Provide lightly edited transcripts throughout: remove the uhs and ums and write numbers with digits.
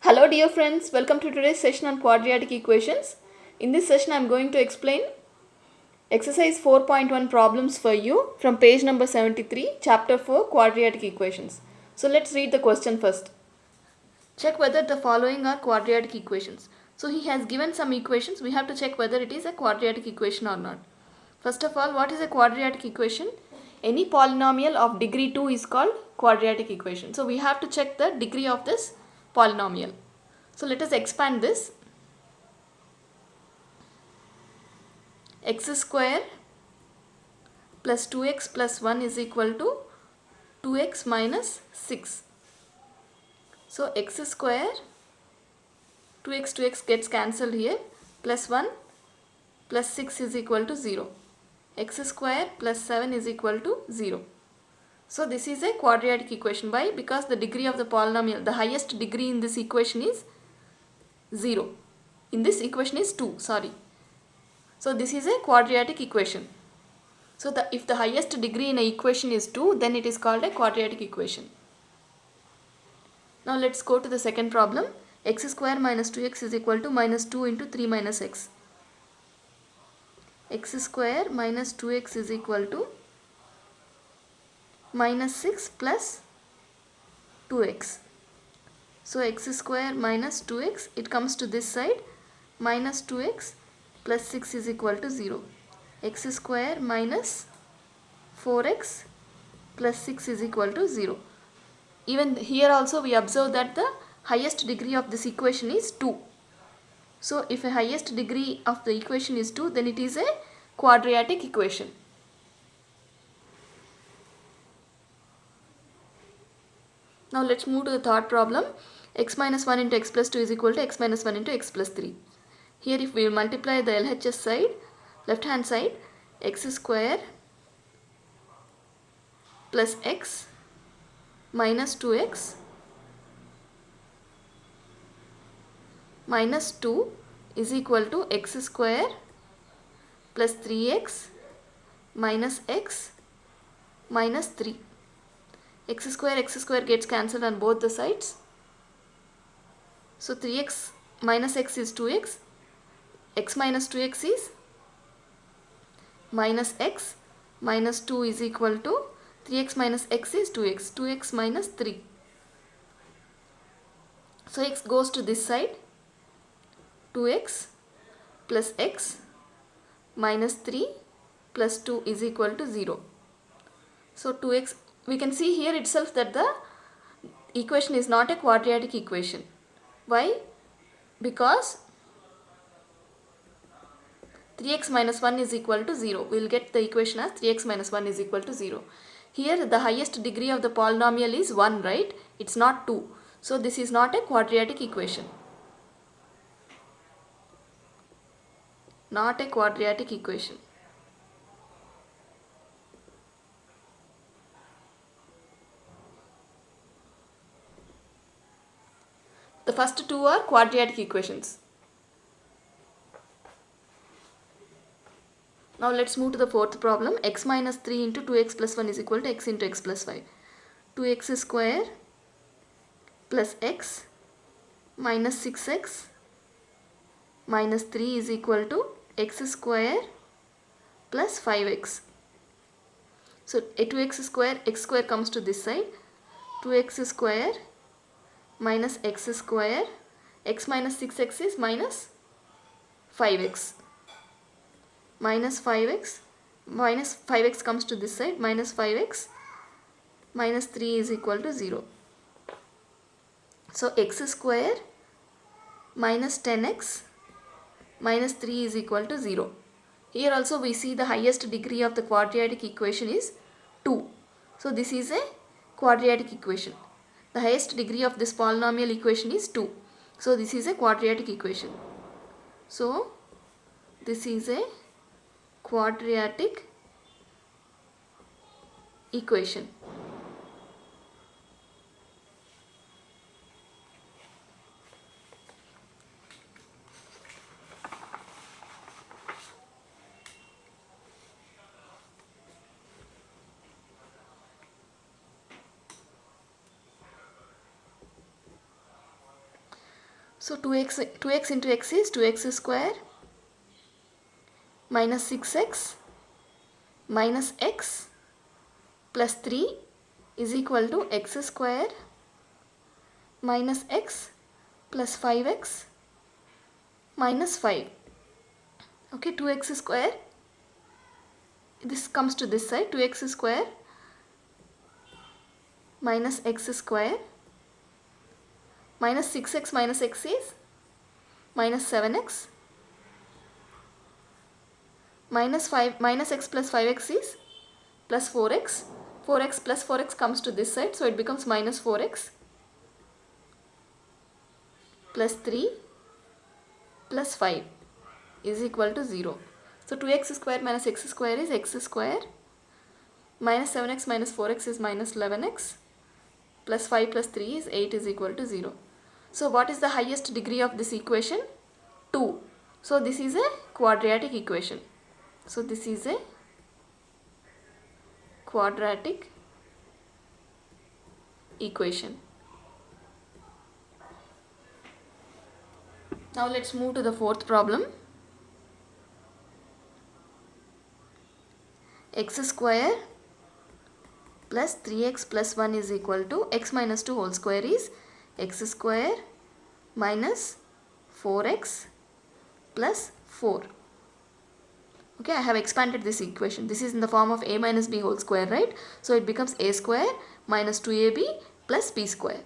Hello dear friends, welcome to today's session on quadratic equations. In this session I am going to explain exercise 4.1 problems for you from page number 73, chapter 4, quadratic equations. So let's read the question first. Check whether the following are quadratic equations. So he has given some equations, we have to check whether it is a quadratic equation or not. First of all, what is a quadratic equation? Any polynomial of degree 2 is called quadratic equation. So we have to check the degree of this polynomial. So let us expand this. X square plus 2x plus 1 is equal to 2x minus 6. So x square, 2x gets cancelled here, plus 1 plus 6 is equal to 0. X square plus 7 is equal to 0. So this is a quadratic equation. Why? Because the degree of the polynomial, the highest degree in this equation is 0. In this equation is 2, sorry. So this is a quadratic equation. So if the highest degree in an equation is 2, then it is called a quadratic equation. Now let's go to the second problem. X square minus 2x is equal to minus 2 into 3 minus x. X square minus 2x is equal to minus 6 plus 2x. So x square minus 2x, it comes to this side, minus 2x plus 6 is equal to 0. X square minus 4x plus 6 is equal to 0. Even here also we observe that the highest degree of this equation is 2. So if a highest degree of the equation is 2, then it is a quadratic equation. Now let's move to the third problem. X minus 1 into x plus 2 is equal to x minus 1 into x plus 3. Here if we multiply the LHS side, left hand side, x square plus x minus 2x minus 2 is equal to x square plus 3x minus x minus 3. X square gets cancelled on both the sides. So 3x minus x is 2x. X minus 2x is minus x minus 2 is equal to 3x minus x is 2x. 2x minus 3. So x goes to this side. 2x plus x minus 3 plus 2 is equal to 0. So 2x, we can see here itself that the equation is not a quadratic equation. Why? Because 3x minus 1 is equal to 0. We will get the equation as 3x minus 1 is equal to 0. Here the highest degree of the polynomial is 1, right? It's not 2. So this is not a quadratic equation. Not a quadratic equation. The first two are quadratic equations. Now let's move to the fourth problem. X minus 3 into 2x plus 1 is equal to x into x plus 5. 2x square plus x minus 6x minus 3 is equal to x square plus 5x. So a 2x square comes to this side. 2x square minus x square, x minus 6x is minus 5x. Minus 5x comes to this side, minus 5x minus 3 is equal to 0. So x square minus 10x minus 3 is equal to 0. Here also we see the highest degree of the quadratic equation is 2. So this is a quadratic equation. The highest degree of this polynomial equation is 2. So this is a quadratic equation. So this is a quadratic equation. So 2x into x is 2x square minus 6x minus x plus 3 is equal to x square minus x plus 5x minus 5. Okay, 2x square, this comes to this side, 2x square minus x square minus 6x minus x is minus 7x minus 5 minus x plus 5x is plus 4x. 4x plus 4x comes to this side, so it becomes minus 4x plus 3 plus 5 is equal to 0. So 2x square minus x square is x square minus 7x minus 4x is minus 11x plus 5 plus 3 is 8 is equal to 0. So what is the highest degree of this equation? 2. So this is a quadratic equation. So this is a quadratic equation. Now let's move to the fourth problem. X square plus 3x plus 1 is equal to x minus 2 whole square is x square minus 4x plus 4. Okay, I have expanded this equation. This is in the form of a minus b whole square, right? So it becomes a square minus 2ab plus b square.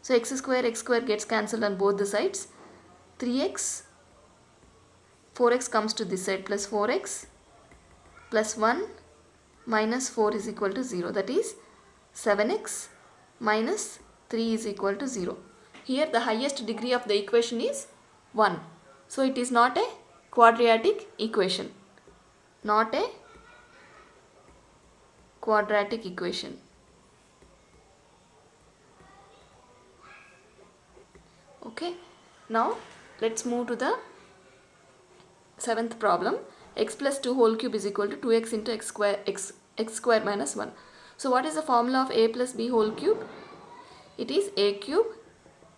So x square gets cancelled on both the sides. 3x, 4x comes to this side plus 4x plus 1 minus 4 is equal to 0. That is 7x minus 3 is equal to 0. Here the highest degree of the equation is 1. So it is not a quadratic equation. Not a quadratic equation. Okay. Now let's move to the seventh problem. X plus 2 whole cube is equal to 2x into x square minus 1. So what is the formula of a plus b whole cube? It is a cube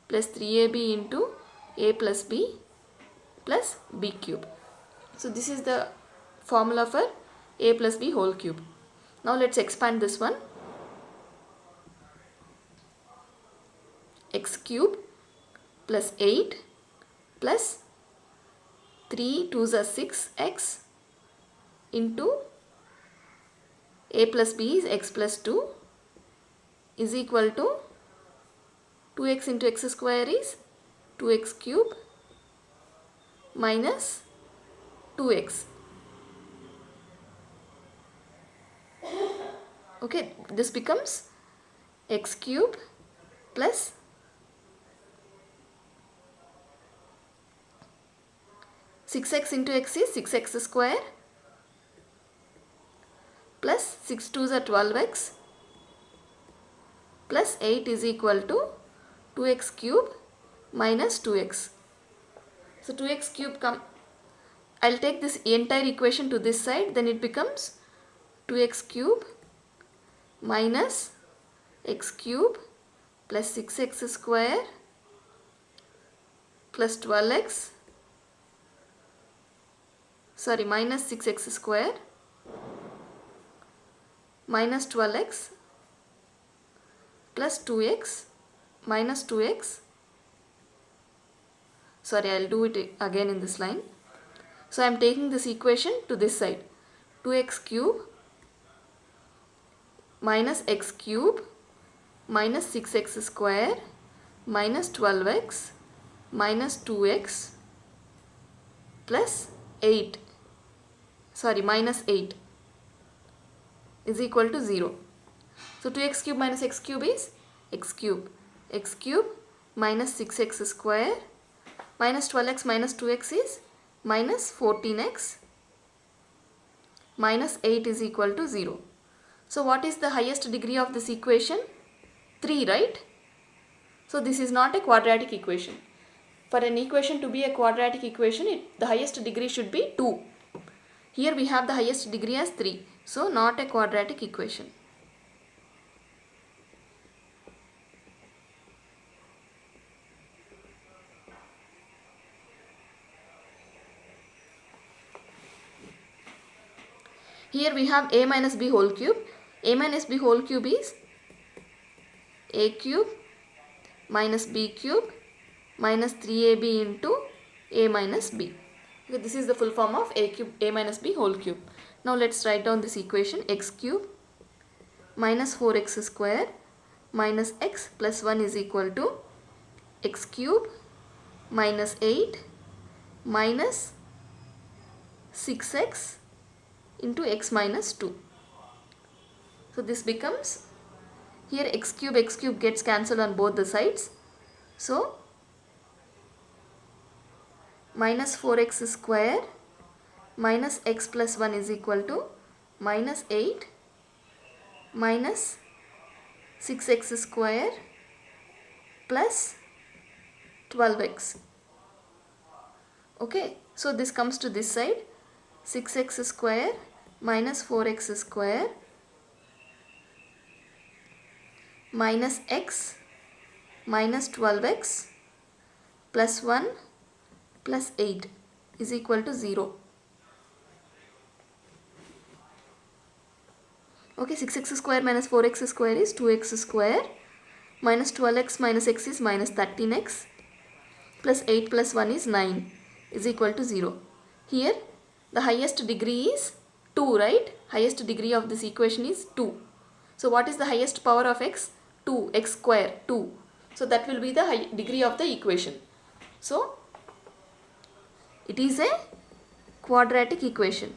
plus 3ab into a plus b plus b cube. So this is the formula for a plus b whole cube. Now let's expand this one. X cube plus 8 plus 3 2s are 6x into a plus b is x plus 2 is equal to 2x into x square is 2x cube minus 2x. Okay, this becomes x cube plus 6x into x is 6x square plus 6 2s are 12x plus 8 is equal to 2x cube minus 2x. So 2x cube I'll take this entire equation to this side, then it becomes 2x cube minus x cube plus 6x square plus 12x, sorry, minus 6x square minus 12x plus 2x minus 2x. Sorry, I'll do it again in this line. So I am taking this equation to this side. 2x cube minus x cube minus 6x square minus 12x minus 2x plus 8, sorry, minus 8 is equal to 0. So 2x cube minus x cube is x cube minus 6x square minus 12x minus 2x is minus 14x minus 8 is equal to 0. So what is the highest degree of this equation? 3, right? So this is not a quadratic equation. For an equation to be a quadratic equation, the highest degree should be 2. Here we have the highest degree as 3. So not a quadratic equation. Here we have a minus b whole cube. A minus b whole cube is a cube minus b cube minus 3ab into a minus b. Okay, this is the full form of a cube, a minus b whole cube. Now let's write down this equation. X cube minus 4x square minus x plus 1 is equal to x cube minus 8 minus 6x into x minus 2. So this becomes, here x cube gets cancelled on both the sides. So minus 4x square minus x plus 1 is equal to minus 8 minus 6x square plus 12x. Okay, so this comes to this side, 6x square minus 4x square minus x minus 12x plus 1 plus 8 is equal to 0. Okay, 6x square minus 4x square is 2x square minus 12x minus x is minus 13x plus 8 plus 1 is 9 is equal to 0. Here the highest degree is 2, right? Highest degree of this equation is 2. So what is the highest power of x? 2, x square, 2. So that will be the degree of the equation. So it is a quadratic equation.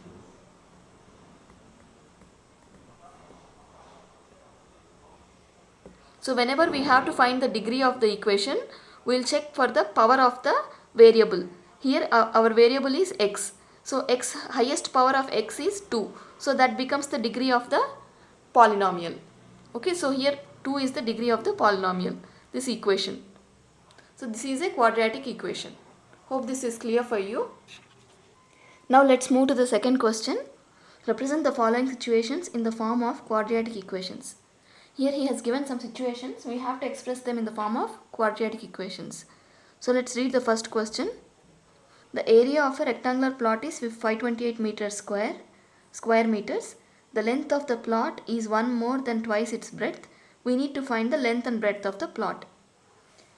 So whenever we have to find the degree of the equation, we will check for the power of the variable. Here our variable is x. So x, highest power of x is 2. So that becomes the degree of the polynomial. Okay, so here 2 is the degree of the polynomial, this equation. So this is a quadratic equation. Hope this is clear for you. Now let's move to the second question. Represent the following situations in the form of quadratic equations. Here he has given some situations. We have to express them in the form of quadratic equations. So let's read the first question. The area of a rectangular plot is 528 meters square meters. The length of the plot is 1 more than twice its breadth. We need to find the length and breadth of the plot.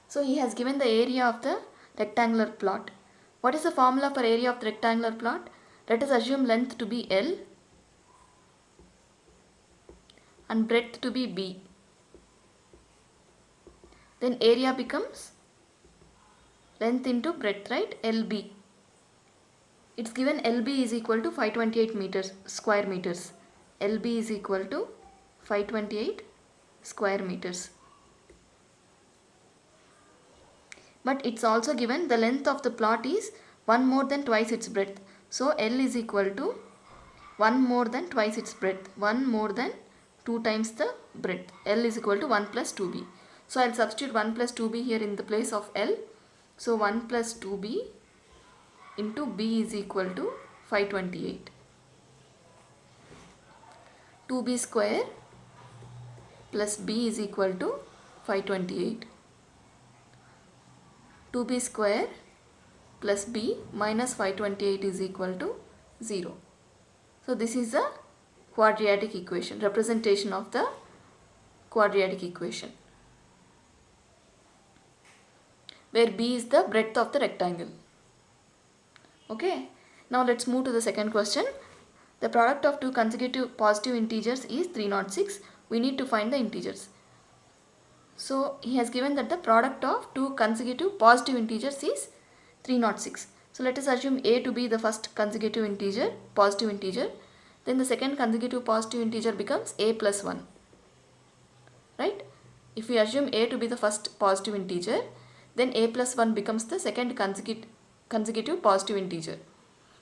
So he has given the area of the rectangular plot. What is the formula for area of the rectangular plot? Let us assume length to be L and breadth to be B. Then area becomes length into breadth, right? LB. It's given LB is equal to 528 meters, square meters. LB is equal to 528 square meters. But it's also given the length of the plot is 1 more than twice its breadth. So L is equal to 1 more than twice its breadth. 1 more than 2 times the breadth. L is equal to 1 plus 2b. So I'll substitute 1 plus 2b here in the place of L. So 1 plus 2b into b is equal to 528. 2b square plus b is equal to 528. 2b square plus b minus 528 is equal to 0. So this is a quadratic equation, representation of the quadratic equation, where b is the breadth of the rectangle. Okay, now let's move to the second question. The product of two consecutive positive integers is 306. We need to find the integers. So he has given that the product of two consecutive positive integers is 306. So let us assume a to be the first consecutive integer, positive integer. Then the second consecutive positive integer becomes a plus 1. Right? If we assume a to be the first positive integer, then a plus 1 becomes the second consecutive positive integer.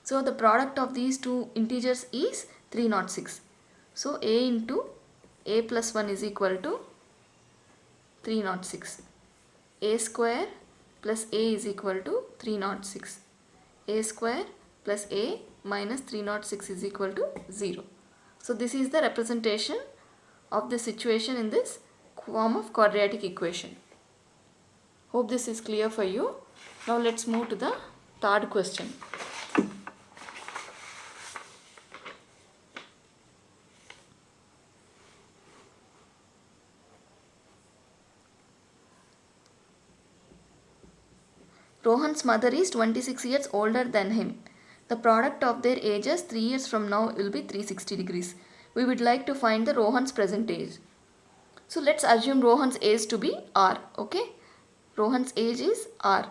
So the product of these two integers is 306. So a into a plus 1 is equal to 306. A square plus a is equal to 306. A square plus a minus 306 is equal to 0. So this is the representation of the situation in this form of quadratic equation. Hope this is clear for you. Now let's move to the third question. Rohan's mother is 26 years older than him. The product of their ages 3 years from now will be 360 degrees. We would like to find the Rohan's present age. So let's assume Rohan's age to be R. Okay. Rohan's age is R.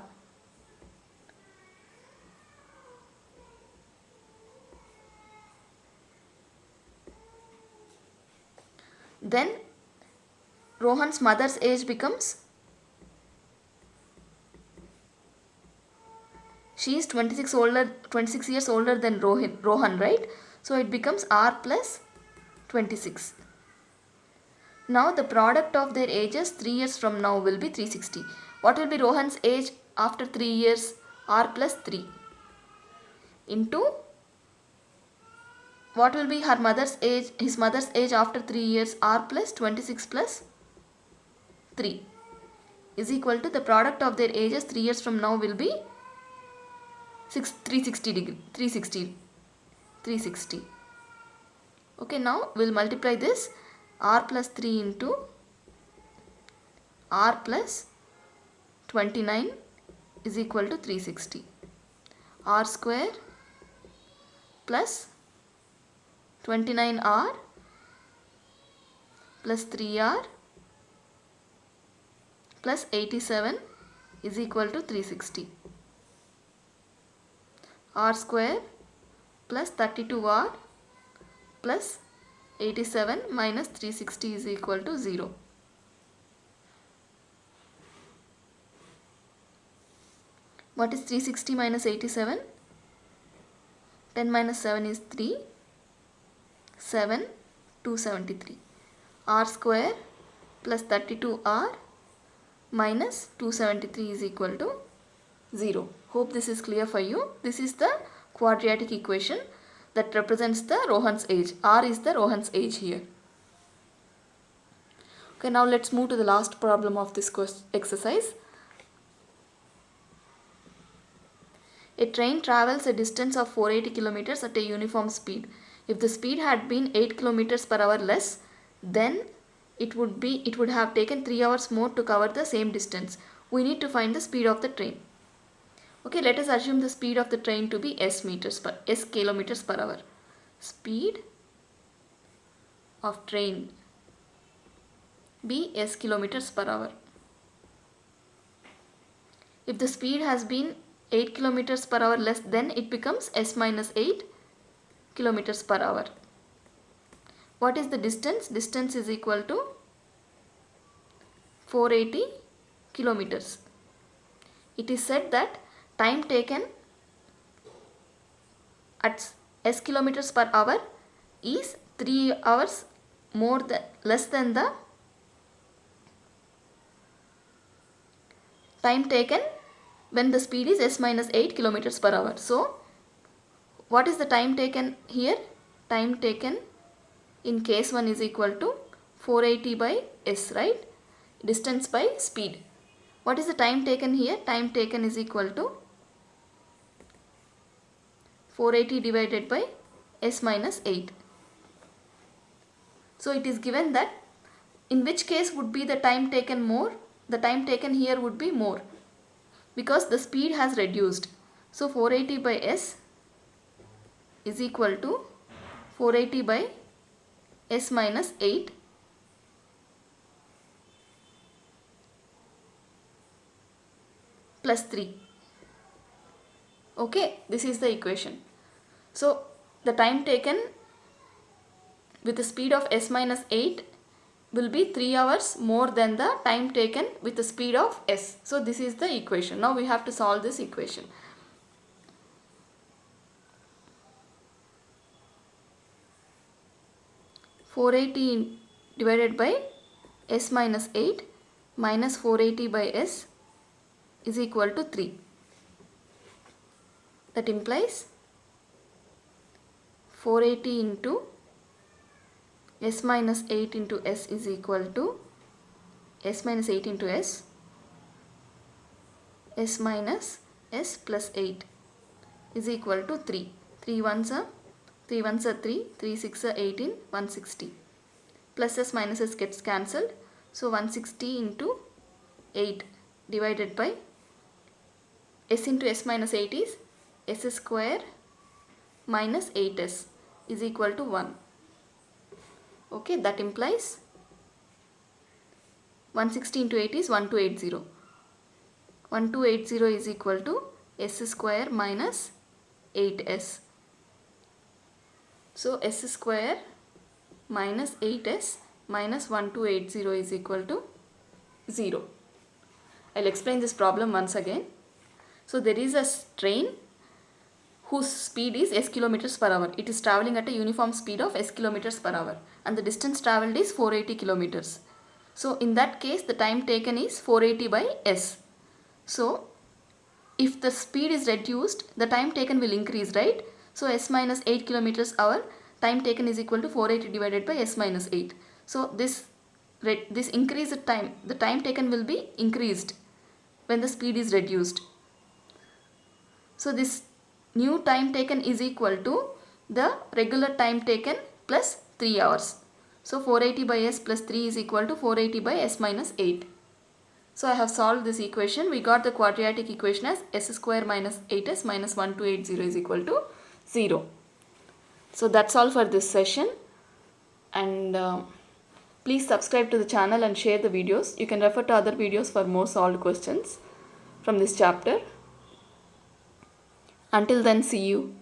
Then Rohan's mother's age becomes, she is 26 years older than Rohan, right? So it becomes R plus 26. Now the product of their ages 3 years from now will be 360. What will be Rohan's age after 3 years? R plus 3 into what will be her mother's age, his mother's age after 3 years? R plus 26 plus 3 is equal to the product of their ages 3 years from now will be 360. Okay, now we'll multiply this. R plus 3 into R plus 29 is equal to 360. R square plus 29R plus 3R plus 87 is equal to 360. R square plus 32R plus 87 minus 360 is equal to 0. What is 360 minus 87? 10 minus 7 is 3. 7, 273. R square plus 32R minus 273 is equal to 0. Hope this is clear for you. This is the quadratic equation that represents the Rohan's age. R is the Rohan's age here. Okay, now let's move to the last problem of this exercise. A train travels a distance of 480 kilometers at a uniform speed. If the speed had been 8 kilometers per hour less, then it would have taken 3 hours more to cover the same distance. We need to find the speed of the train. Okay, let us assume the speed of the train to be s kilometers per hour. Speed of train be s kilometers per hour. If the speed has been 8 kilometers per hour less, then it becomes s minus 8 kilometers per hour. What is the distance? Distance is equal to 480 kilometers. It is said that time taken at s kilometers per hour is 3 hours less than the time taken when the speed is s minus 8 kilometers per hour. So what is the time taken here? Time taken in case 1 is equal to 480 by s, right? Distance by speed. What is the time taken here? Time taken is equal to 480 divided by s minus 8. So it is given that in which case would be the time taken more? The time taken here would be more because the speed has reduced. So 480 by s is equal to 480 by s minus 8 plus 3. Okay, this is the equation. So the time taken with the speed of s minus 8 will be 3 hours more than the time taken with the speed of s. So this is the equation. Now we have to solve this equation. (480) divided by s minus 8 minus 480 by s is equal to 3. That implies 480 into s minus 8 into s is equal to s minus 8 into s minus s plus 8 is equal to 3. 3 ones are 3 3, 3 6 are 18, 160. Pluses minuses gets cancelled. So 160 into 8 divided by s into s minus 8 is s square minus 8s is equal to 1. Okay, that implies 160 into 8 is 1280. 1280 is equal to s square minus 8s. So s square minus 8s minus 1280 is equal to 0. I'll explain this problem once again. So there is a train whose speed is s kilometers per hour. It is traveling at a uniform speed of s kilometers per hour and the distance traveled is 480 kilometers. So in that case the time taken is 480 by s. So if the speed is reduced, the time taken will increase, right? So s minus 8 kilometers hour, time taken is equal to 480 divided by s minus 8. So this increased time, the time taken will be increased when the speed is reduced. So this new time taken is equal to the regular time taken plus 3 hours. So 480 by s plus 3 is equal to 480 by s minus 8. So I have solved this equation. We got the quadratic equation as s square minus 8s minus 1280 is equal to 0. So that's all for this session, and please subscribe to the channel and share the videos. You can refer to other videos for more solved questions from this chapter. Until then, see you.